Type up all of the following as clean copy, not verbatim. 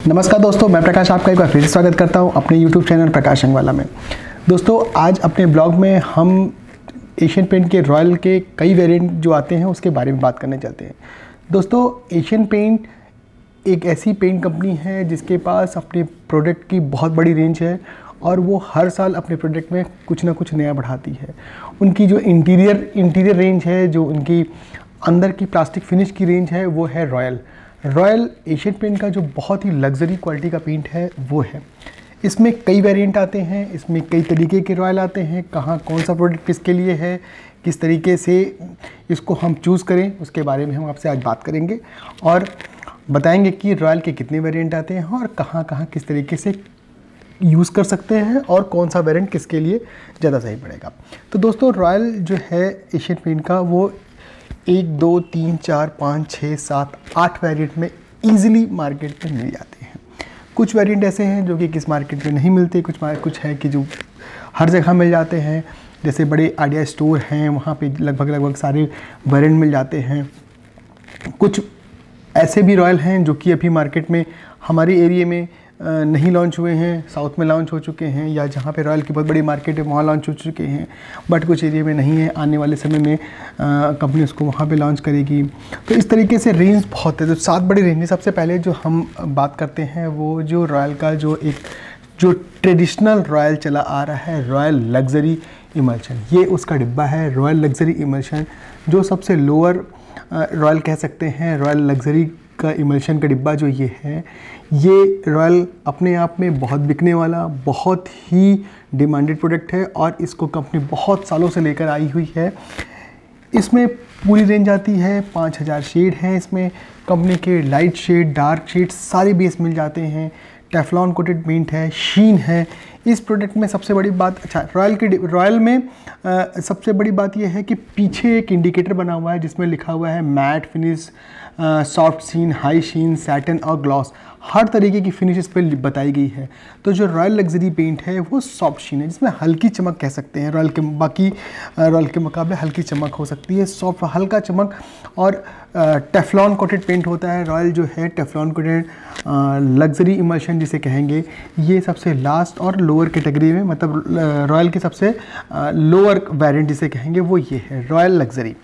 नमस्कार दोस्तों, मैं प्रकाश आपका एक बार फिर स्वागत करता हूं अपने YouTube चैनल प्रकाश अंगवाला में। दोस्तों, आज अपने ब्लॉग में हम एशियन पेंट के रॉयल के कई वेरिएंट जो आते हैं उसके बारे में बात करने चलते हैं। दोस्तों, एशियन पेंट एक ऐसी पेंट कंपनी है जिसके पास अपने प्रोडक्ट की बहुत बड़ी रेंज है और वो हर साल अपने प्रोडक्ट में कुछ ना कुछ नया बढ़ाती है। उनकी जो इंटीरियर रेंज है, जो उनकी अंदर की प्लास्टिक फिनिश की रेंज है, वो है रॉयल एशियन पेंट का जो बहुत ही लग्जरी क्वालिटी का पेंट है वो है। इसमें कई वेरिएंट आते हैं, इसमें कई तरीके के रॉयल आते हैं। कहाँ कौन सा प्रोडक्ट किसके लिए है, किस तरीके से इसको हम चूज़ करें, उसके बारे में हम आपसे आज बात करेंगे और बताएंगे कि रॉयल के कितने वेरिएंट आते हैं और कहाँ कहाँ किस तरीके से यूज़ कर सकते हैं और कौन सा वेरिएंट किसके लिए ज़्यादा सही पड़ेगा। तो दोस्तों, रॉयल जो है एशियन पेंट का, वो 1, 2, 3, 4, 5, 6, 7, 8 वेरिएंट में ईजिली मार्केट में मिल जाते हैं। कुछ वेरिएंट ऐसे हैं जो कि किस मार्केट में नहीं मिलते, कुछ है कि जो हर जगह मिल जाते हैं। जैसे बड़े आइडिया स्टोर हैं, वहाँ पे लगभग सारे वेरिएंट मिल जाते हैं। कुछ ऐसे भी रॉयल हैं जो कि अभी मार्केट में हमारे एरिया में नहीं लॉन्च हुए हैं, साउथ में लॉन्च हो चुके हैं, या जहाँ पे रॉयल की बहुत बड़ी मार्केट है वहाँ लॉन्च हो चुके हैं, बट कुछ एरिया में नहीं है। आने वाले समय में कंपनी उसको वहाँ पे लॉन्च करेगी। तो इस तरीके से रेंज बहुत है। तो 7 बड़ी रेंज है। सबसे पहले जो हम बात करते हैं वो जो रॉयल का जो ट्रेडिशनल रॉयल चला आ रहा है, रॉयल लग्जरी इमल्शन, ये उसका डिब्बा है। रॉयल लग्जरी इमल्शन जो सबसे लोअर रॉयल कह सकते हैं, रॉयल लग्जरी का इमल्शन का डिब्बा जो ये है, ये रॉयल अपने आप में बहुत बिकने वाला, बहुत ही डिमांडेड प्रोडक्ट है और इसको कंपनी बहुत सालों से लेकर आई हुई है। इसमें पूरी रेंज आती है, 5000 शेड हैं इसमें। कंपनी के लाइट शेड, डार्क शेड सारे बेस मिल जाते हैं। टेफ्लॉन कोटेड पेंट है, शीन है इस प्रोडक्ट में। सबसे बड़ी बात, अच्छा, रॉयल में सबसे बड़ी बात यह है कि पीछे एक इंडिकेटर बना हुआ है जिसमें लिखा हुआ है मैट फिनिश, सॉफ्ट शीन, हाई शीन, सैटिन और ग्लॉस। हर तरीके की फिनिश इस पर बताई गई है। तो जो रॉयल लग्जरी पेंट है वो सॉफ्ट शीन है, जिसमें हल्की चमक कह सकते हैं। रॉयल के मुकाबले हल्की चमक हो सकती है, सॉफ्ट हल्का चमक। और टेफ्लॉन कोटेड पेंट होता है। रॉयल जो है टेफ्लॉन कोटेड लग्जरी इमल्शन जिसे कहेंगे, ये सबसे लास्ट और लोअर कैटेगरी में, मतलब रॉयल के सबसे लोअर वेरिएंट जिसे कहेंगे वो ये है रॉयल लग्जरी।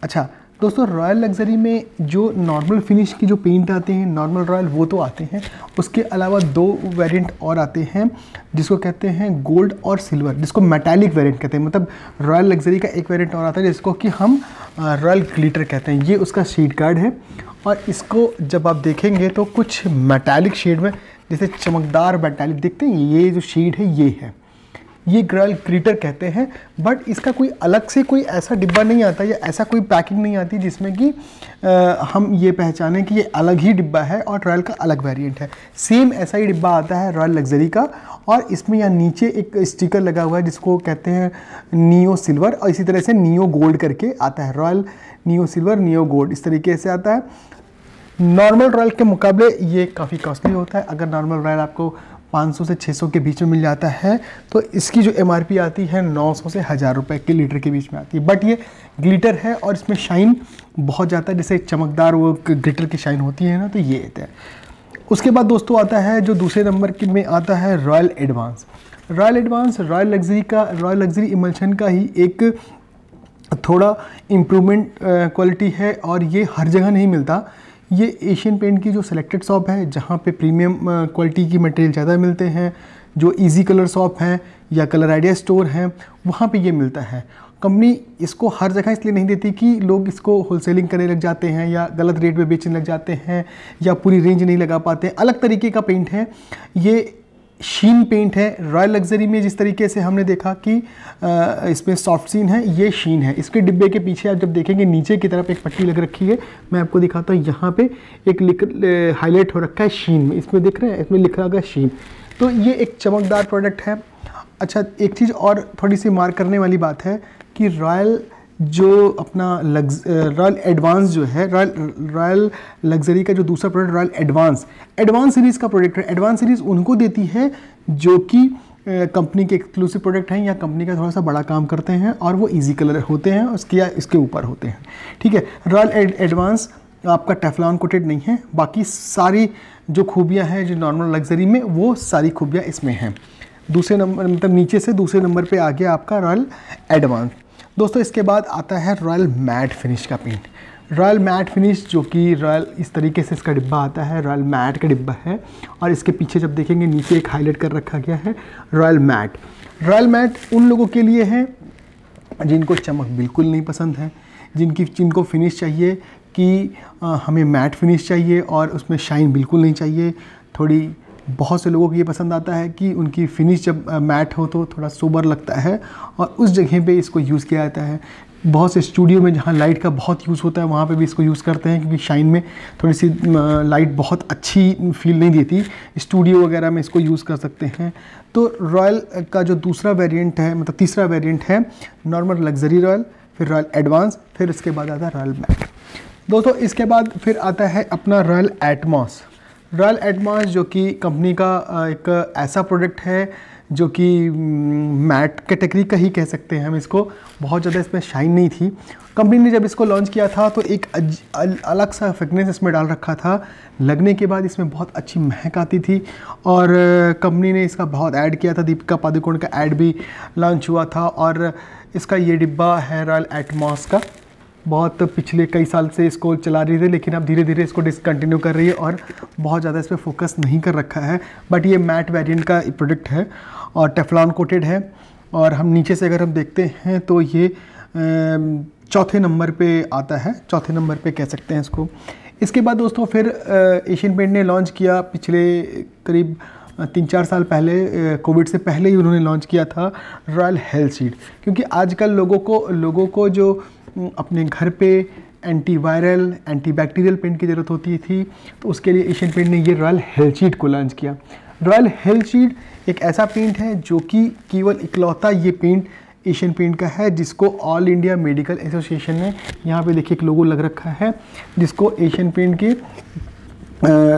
अच्छा दोस्तों, रॉयल लग्जरी में जो नॉर्मल फिनिश की जो पेंट आते हैं, नॉर्मल रॉयल, वो तो आते हैं। उसके अलावा 2 वेरिएंट और आते हैं जिसको कहते हैं गोल्ड और सिल्वर, जिसको मेटालिक वेरिएंट कहते हैं। मतलब रॉयल लग्जरी का एक वेरिएंट और आता है जिसको कि हम रॉयल ग्लिटर कहते हैं। ये उसका शेड कार्ड है और इसको जब आप देखेंगे तो कुछ मेटालिक शेड में, जैसे चमकदार मेटालिक देखते हैं, ये जो शेड है ये है, ये रॉयल ग्लिटर कहते हैं। बट इसका कोई अलग से कोई ऐसा डिब्बा नहीं आता या ऐसा कोई पैकिंग नहीं आती जिसमें कि हम ये पहचानें कि ये अलग ही डिब्बा है और रॉयल का अलग वेरिएंट है। सेम ऐसा ही डिब्बा आता है रॉयल लग्जरी का, और इसमें यहाँ नीचे एक स्टिकर लगा हुआ है जिसको कहते हैं नियो सिल्वर, और इसी तरह से नियो गोल्ड करके आता है। Royal neo silver, neo gold, इस तरीके से आता है। नॉर्मल रॉयल के मुकाबले ये काफ़ी कॉस्टली होता है। अगर नॉर्मल रॉयल आपको 500 से 600 के बीच में मिल जाता है तो इसकी जो MRP आती है 900 से 1000 रुपये के लीटर के बीच में आती है। बट ये ग्लिटर है और इसमें शाइन बहुत जाता है, जैसे चमकदार वो ग्लिटर की शाइन होती है ना, तो ये आता है। उसके बाद दोस्तों आता है जो दूसरे नंबर के में आता है royal advance. Royal luxury emulsion का ही एक थोड़ा इम्प्रूवमेंट क्वालिटी है और ये हर जगह नहीं मिलता। ये एशियन पेंट की जो सिलेक्टेड शॉप है जहाँ पे प्रीमियम क्वालिटी की मटेरियल ज़्यादा मिलते हैं, जो इजी कलर शॉप हैं या कलर आइडिया स्टोर हैं, वहाँ पे ये मिलता है। कंपनी इसको हर जगह इसलिए नहीं देती कि लोग इसको होलसेलिंग करने लग जाते हैं या गलत रेट में बेचने लग जाते हैं या पूरी रेंज नहीं लगा पाते। अलग तरीके का पेंट है ये, शीन पेंट है। रॉयल लग्जरी में जिस तरीके से हमने देखा कि इसमें सॉफ्ट शीन है, ये शीन है। इसके डिब्बे के पीछे आप जब देखेंगे नीचे की तरफ एक पट्टी लग रखी है, मैं आपको दिखाता हूँ। यहाँ पे एक हाईलाइट हो रखा है शीन में, इसमें दिख रहा है, इसमें लिखा होगा शीन। तो ये एक चमकदार प्रोडक्ट है। अच्छा, एक चीज़ और थोड़ी सी मार्क करने वाली बात है कि रॉयल जो अपना रॉयल एडवांस जो है, रॉयल लग्जरी का जो दूसरा प्रोडक्ट रॉयल एडवांस सीरीज़ का प्रोडक्ट है। एडवांस सीरीज़ उनको देती है जो कि कंपनी के एक्सक्लूसिव प्रोडक्ट हैं या कंपनी का थोड़ा सा बड़ा काम करते हैं और वो इजी कलर होते हैं उसके या इसके ऊपर होते हैं, ठीक है। रॉयल एडवांस आपका टेफ्लॉन कोटेड नहीं है, बाकी सारी जो खूबियाँ हैं जो नॉर्मल लग्जरी में वो सारी खूबियाँ इसमें हैं। दूसरे नंबर मतलब नीचे से दूसरे नंबर पे आ गया आपका रॉयल एडवांस। दोस्तों इसके बाद आता है रॉयल मैट फिनिश का पेंट। रॉयल मैट फिनिश जो कि रॉयल इस तरीके से इसका डिब्बा आता है, रॉयल मैट का डिब्बा है और इसके पीछे जब देखेंगे नीचे एक हाईलाइट कर रखा गया है रॉयल मैट। रॉयल मैट उन लोगों के लिए है जिनको चमक बिल्कुल नहीं पसंद है, जिनको फिनिश चाहिए कि हमें मैट फिनिश चाहिए और उसमें शाइन बिल्कुल नहीं चाहिए। थोड़ी बहुत से लोगों को ये पसंद आता है कि उनकी फिनिश जब मैट हो तो थोड़ा सोबर लगता है और उस जगह पे इसको यूज़ किया जाता है। बहुत से स्टूडियो में जहाँ लाइट का बहुत यूज़ होता है वहाँ पे भी इसको यूज़ करते हैं, क्योंकि शाइन में थोड़ी सी लाइट बहुत अच्छी फील नहीं देती। स्टूडियो वगैरह में इसको यूज़ कर सकते हैं। तो रॉयल का जो दूसरा वेरिएंट है, मतलब तीसरा वेरिएंट है नॉर्मल लग्जरी रॉयल, फिर रॉयल एडवांस, फिर इसके बाद आता है रॉयल मैट। दोस्तों इसके बाद फिर आता है अपना रॉयल एटमॉस। रॉयल एटमॉस जो कि कंपनी का एक ऐसा प्रोडक्ट है जो कि मैट कैटेगरी का ही कह सकते हैं हम इसको। बहुत ज़्यादा इसमें शाइन नहीं थी। कंपनी ने जब इसको लॉन्च किया था तो एक अलग सा फ्रेगनेंस इसमें डाल रखा था, लगने के बाद इसमें बहुत अच्छी महक आती थी और कंपनी ने इसका बहुत ऐड किया था। दीपिका पादुकोण का ऐड भी लॉन्च हुआ था और इसका ये डिब्बा है रॉयल एटमॉस का। बहुत पिछले कई साल से इसको चला रही थी, लेकिन अब धीरे धीरे इसको डिसकंटिन्यू कर रही है और बहुत ज़्यादा इस पर फोकस नहीं कर रखा है। बट ये मैट वेरिएंट का प्रोडक्ट है और टेफ्लॉन कोटेड है। और हम नीचे से अगर हम देखते हैं तो ये चौथे नंबर पे आता है, चौथे नंबर पे कह सकते हैं इसको। इसके बाद दोस्तों फिर एशियन पेंट ने लॉन्च किया पिछले करीब 3-4 साल पहले, कोविड से पहले ही उन्होंने लॉन्च किया था रॉयल हेल्थ शीट। क्योंकि आजकल लोगों को जो अपने घर पे एंटीवायरल एंटीबैक्टीरियल पेंट की ज़रूरत होती थी, तो उसके लिए एशियन पेंट ने ये रॉयल हेल्थ शीट को लॉन्च किया। रॉयल हेल्थ शीट एक ऐसा पेंट है जो कि केवल इकलौता ये पेंट एशियन पेंट का है जिसको ऑल इंडिया मेडिकल एसोसिएशन ने, यहाँ पे देखिए एक लोगो लग रखा है, जिसको एशियन पेंट के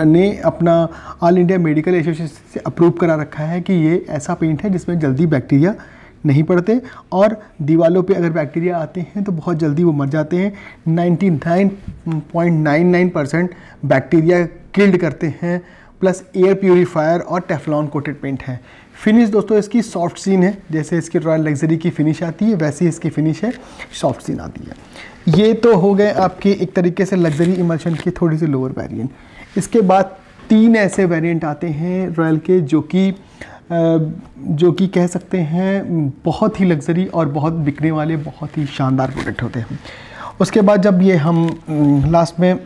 ने अपना ऑल इंडिया मेडिकल एसोसिएशन से अप्रूव करा रखा है कि ये ऐसा पेंट है जिसमें जल्दी बैक्टीरिया नहीं पड़ते और दीवालों पे अगर बैक्टीरिया आते हैं तो बहुत जल्दी वो मर जाते हैं। 99.99% बैक्टीरिया किल्ड करते हैं, प्लस एयर प्यूरीफायर और टेफ्लॉन कोटेड पेंट है। फिनिश दोस्तों इसकी सॉफ्ट सीन है, जैसे इसकी रॉयल लग्जरी की फिनिश आती है वैसी इसकी फिनिश है, सॉफ्ट सीन आती है। ये तो हो गए आपके एक तरीके से लग्जरी इमल्शन की थोड़ी सी लोअर वेरिएंट। इसके बाद 3 ऐसे वेरिएंट आते हैं रॉयल के जो कि कह सकते हैं बहुत ही लग्जरी और बहुत बिकने वाले, बहुत ही शानदार प्रोडक्ट होते हैं। उसके बाद जब ये हम लास्ट में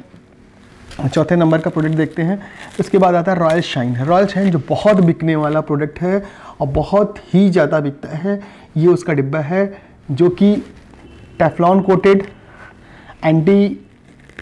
चौथे नंबर का प्रोडक्ट देखते हैं, उसके बाद आता है रॉयल शाइन। रॉयल शाइन जो बहुत बिकने वाला प्रोडक्ट है और बहुत ही ज़्यादा बिकता है। ये उसका डिब्बा है जो कि Teflon coated, anti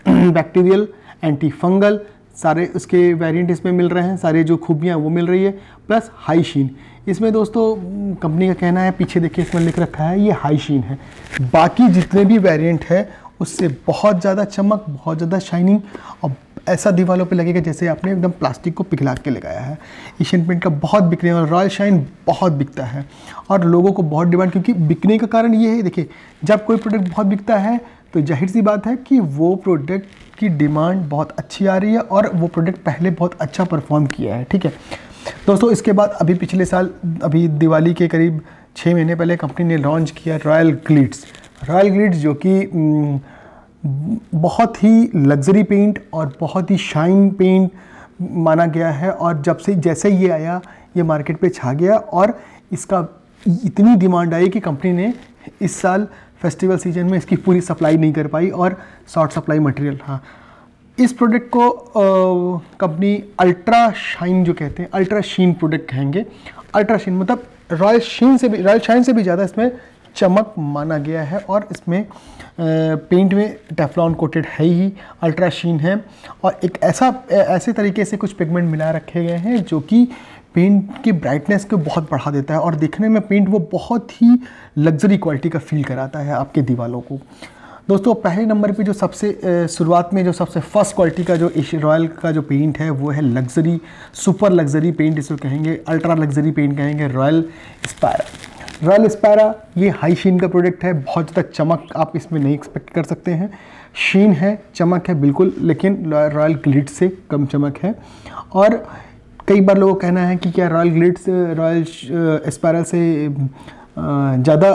bacterial, anti fungal, सारे उसके वेरिएंट इसमें मिल रहे हैं, सारे जो खूबियाँ वो मिल रही है, प्लस हाई शीन। इसमें दोस्तों कंपनी का कहना है, पीछे देखिए इसमें लिख रखा है ये हाई शीन है। बाकी जितने भी वेरिएंट है उससे बहुत ज़्यादा चमक, बहुत ज़्यादा शाइनिंग और ऐसा दीवारों पे लगेगा जैसे आपने एकदम प्लास्टिक को पिघला के लगाया है। एशियन पेंट का बहुत बिकने वाला रॉयल शाइन बहुत बिकता है और लोगों को बहुत डिमांड, क्योंकि बिकने का कारण ये है, देखिए जब कोई प्रोडक्ट बहुत बिकता है तो जाहिर सी बात है कि वो प्रोडक्ट की डिमांड बहुत अच्छी आ रही है और वो प्रोडक्ट पहले बहुत अच्छा परफॉर्म किया है, ठीक है दोस्तों। इसके बाद अभी पिछले साल, अभी दिवाली के करीब 6 महीने पहले कंपनी ने लॉन्च किया रॉयल ग्लिट्स। रॉयल ग्लिट्स जो कि बहुत ही लग्जरी पेंट और बहुत ही शाइन पेंट माना गया है और जब से जैसे ये आया ये मार्केट पे छा गया और इसका इतनी डिमांड आई कि कंपनी ने इस साल फेस्टिवल सीजन में इसकी पूरी सप्लाई नहीं कर पाई और शॉर्ट सप्लाई मटेरियल था। इस प्रोडक्ट को कंपनी अल्ट्रा शाइन जो कहते हैं, अल्ट्रा शीन प्रोडक्ट कहेंगे। अल्ट्रा शीन मतलब रॉयल शाइन से भी ज़्यादा इसमें चमक माना गया है और इसमें पेंट में टेफ्लॉन कोटेड है ही, अल्ट्रा शीन है और एक ऐसे तरीके से कुछ पिगमेंट मिला रखे गए हैं जो कि पेंट की ब्राइटनेस को बहुत बढ़ा देता है और दिखने में पेंट वो बहुत ही लग्जरी क्वालिटी का फील कराता है आपके दीवालों को। दोस्तों पहले नंबर पे जो सबसे शुरुआत में जो सबसे फर्स्ट क्वालिटी का जो रॉयल का जो पेंट है वो है लग्जरी, सुपर लग्जरी पेंट इसको कहेंगे, अल्ट्रा लग्जरी पेंट कहेंगे, रॉयल स्पैरा। रॉयल स्पैरा ये हाई शीन का प्रोडक्ट है, बहुत ज़्यादा चमक आप इसमें नहीं एक्सपेक्ट कर सकते हैं। शीन है, चमक है बिल्कुल, लेकिन रॉयल ग्लिट्स से कम चमक है। और कई बार लोगों का कहना है कि क्या रॉयल ग्लिट्स रॉयल स्पैरा से ज़्यादा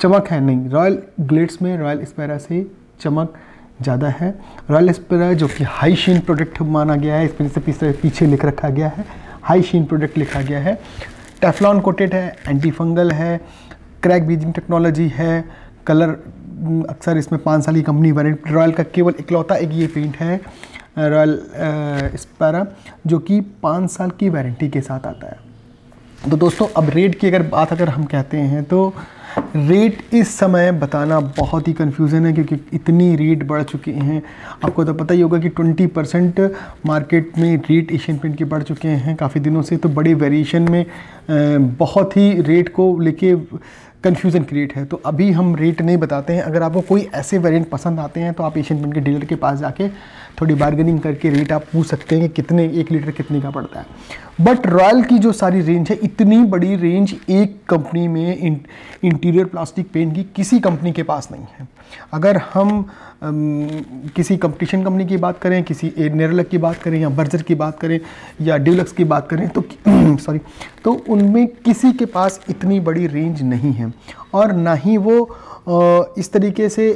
चमक है? नहीं, रॉयल ग्लिट्स में रॉयल स्पैरा से चमक ज़्यादा है। रॉयल स्पैरा जो कि हाई शीन प्रोडक्ट माना गया है, इस वजह से पीछे लिख रखा गया है, हाई शीन प्रोडक्ट लिखा गया है। टेफ्लॉन कोटेड है, एंटी फंगल है, क्रैक बीजिंग टेक्नोलॉजी है, कलर अक्सर इसमें 5 साल की कंपनी वारंटी। रॉयल का केवल इकलौता एक ये पेंट है रॉयल स्पैरा जो कि 5 साल की वारंटी के साथ आता है। तो दोस्तों अब रेट की अगर हम कहते हैं तो रेट इस समय बताना बहुत ही कन्फ्यूज़न है, क्योंकि इतनी रेट बढ़ चुके हैं। आपको तो पता ही होगा कि 20% मार्केट में रेट एशियन पेंट के बढ़ चुके हैं काफ़ी दिनों से। तो बड़े वेरिएशन में बहुत ही रेट को लेके कन्फ्यूज़न क्रिएट है। तो अभी हम रेट नहीं बताते हैं। अगर आपको कोई ऐसे वेरिएंट पसंद आते हैं तो आप एशियन पेंट के डीलर के पास जाके थोड़ी बार्गेनिंग करके रेट आप पूछ सकते हैं कि कितने 1 लीटर कितने का पड़ता है। बट रॉयल की जो सारी रेंज है, इतनी बड़ी रेंज एक कंपनी में इंटीरियर प्लास्टिक पेंट की किसी कंपनी के पास नहीं है। अगर हम किसी कंपटीशन कंपनी की बात करें, किसी नेरलक की बात करें या बर्जर की बात करें या ड्यूलक्स की बात करें तो तो उनमें किसी के पास इतनी बड़ी रेंज नहीं है। और ना ही वो इस तरीके से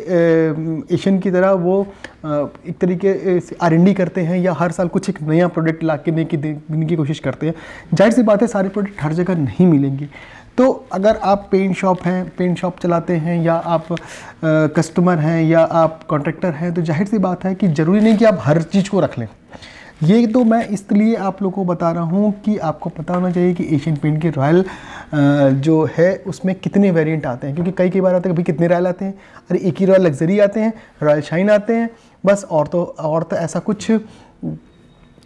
एशियन की तरह वो एक तरीके से R&D करते हैं या हर साल कुछ एक नया प्रोडक्ट ला के देने की कोशिश करते हैं। जाहिर सी बात है सारे प्रोडक्ट हर जगह नहीं मिलेंगे। तो अगर आप पेंट शॉप चलाते हैं या आप कस्टमर हैं या आप कॉन्ट्रैक्टर हैं, तो जाहिर सी बात है कि ज़रूरी नहीं कि आप हर चीज़ को रख लें। ये तो मैं इसलिए आप लोगों को बता रहा हूँ कि आपको पता होना चाहिए कि एशियन पेंट के रॉयल जो है उसमें कितने वेरिएंट आते हैं। क्योंकि कई बार आते हैं भाई कितने रॉयल आते हैं, अरे एक ही रॉयल लग्जरी आते हैं, रॉयल शाइन आते हैं बस, और तो ऐसा कुछ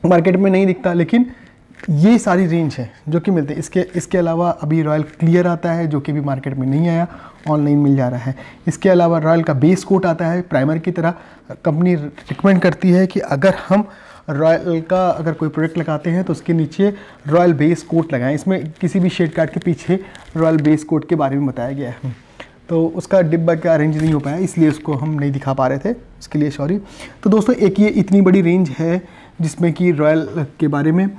मार्केट में नहीं दिखता। लेकिन ये सारी रेंज है जो कि मिलते हैं। इसके अलावा अभी रॉयल क्लियर आता है जो कि भी मार्केट में नहीं आया, ऑनलाइन मिल जा रहा है। इसके अलावा रॉयल का बेस कोट आता है प्राइमर की तरह। कंपनी रिकमेंड करती है कि अगर हम रॉयल का अगर कोई प्रोडक्ट लगाते हैं तो उसके नीचे रॉयल बेस कोट लगाएं। इसमें किसी भी शेड कार्ड के पीछे रॉयल बेस कोट के बारे में बताया गया है। तो उसका डिब्बा का अरेंज नहीं हो पाया, इसलिए उसको हम नहीं दिखा पा रहे थे, उसके लिए सॉरी। तो दोस्तों एक ये इतनी बड़ी रेंज है जिसमें कि रॉयल के बारे में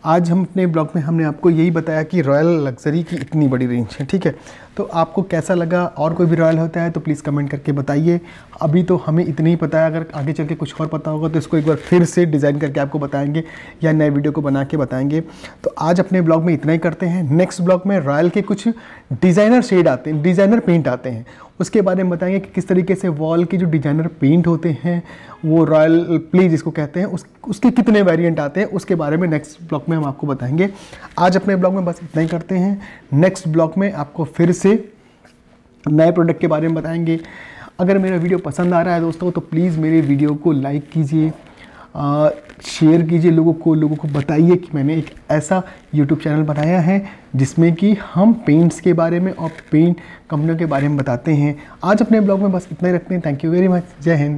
आज हम अपने ब्लॉग में हमने आपको यही बताया कि रॉयल लग्जरी की इतनी बड़ी रेंज है। ठीक है, तो आपको कैसा लगा? और कोई भी रॉयल होता है तो प्लीज़ कमेंट करके बताइए। अभी तो हमें इतना ही पता है, अगर आगे चल के कुछ और पता होगा तो इसको एक बार फिर से डिज़ाइन करके आपको बताएंगे या नए वीडियो को बना के बताएंगे। तो आज अपने ब्लॉग में इतना ही करते हैं। नेक्स्ट ब्लॉग में रॉयल के कुछ डिज़ाइनर शेड आते हैं, डिज़ाइनर पेंट आते हैं, उसके बारे में बताएंगे कि किस तरीके से वॉल के जो डिज़ाइनर पेंट होते हैं वो रॉयल प्ले जिसको कहते हैं उसके कितने वेरिएंट आते हैं, उसके बारे में नेक्स्ट ब्लॉग में हम आपको बताएंगे। आज अपने ब्लॉग में बस इतना ही करते हैं। नेक्स्ट ब्लॉग में आपको फिर से नए प्रोडक्ट के बारे में बताएंगे। अगर मेरा वीडियो पसंद आ रहा है दोस्तों तो प्लीज़ मेरे वीडियो को लाइक कीजिए, शेयर कीजिए, लोगों को बताइए कि मैंने एक ऐसा यूट्यूब चैनल बनाया है जिसमें कि हम पेंट्स के बारे में और पेंट कंपनियों के बारे में बताते हैं। आज अपने ब्लॉग में बस इतना ही रखते हैं। Thank you very much. जय हिंद।